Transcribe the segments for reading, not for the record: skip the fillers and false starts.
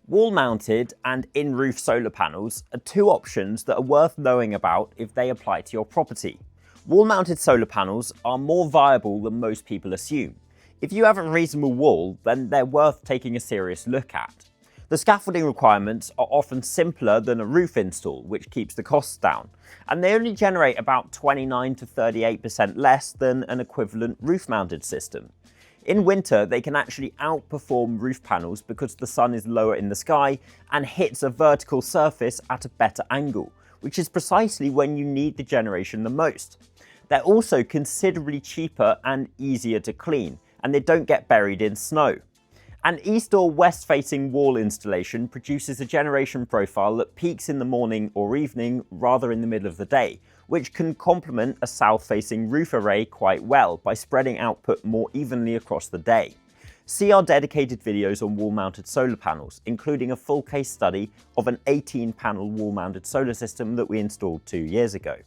Wall-mounted and in-roof solar panels are two options that are worth knowing about if they apply to your property. Wall-mounted solar panels are more viable than most people assume. If you have a reasonable wall, then they're worth taking a serious look at. The scaffolding requirements are often simpler than a roof install, which keeps the costs down, and they only generate about 29 to 38% less than an equivalent roof-mounted system. In winter, they can actually outperform roof panels because the sun is lower in the sky and hits a vertical surface at a better angle, which is precisely when you need the generation the most. They're also considerably cheaper and easier to clean, and they don't get buried in snow. An east or west facing wall installation produces a generation profile that peaks in the morning or evening rather in the middle of the day, which can complement a south facing roof array quite well by spreading output more evenly across the day. See our dedicated videos on wall mounted solar panels, including a full case study of an 18 panel wall mounted solar system that we installed 2 years ago.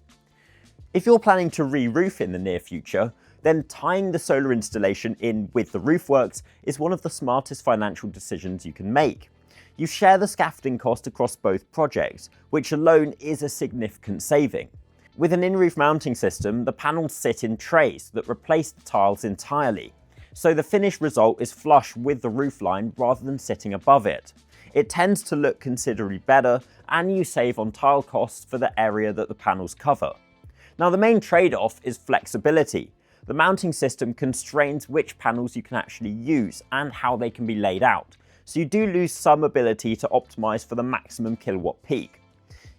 If you're planning to re-roof in the near future, then tying the solar installation in with the roof works is one of the smartest financial decisions you can make. You share the scaffolding cost across both projects, which alone is a significant saving. With an in-roof mounting system, the panels sit in trays that replace the tiles entirely, so the finished result is flush with the roofline rather than sitting above it. It tends to look considerably better, and you save on tile costs for the area that the panels cover. Now, the main trade-off is flexibility. The mounting system constrains which panels you can actually use and how they can be laid out, so you do lose some ability to optimize for the maximum kilowatt peak.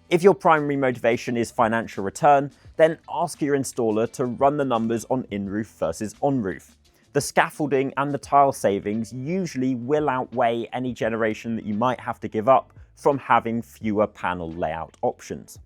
If your primary motivation is financial return, then ask your installer to run the numbers on in-roof versus on-roof. The scaffolding and the tile savings usually will outweigh any generation that you might have to give up from having fewer panel layout options.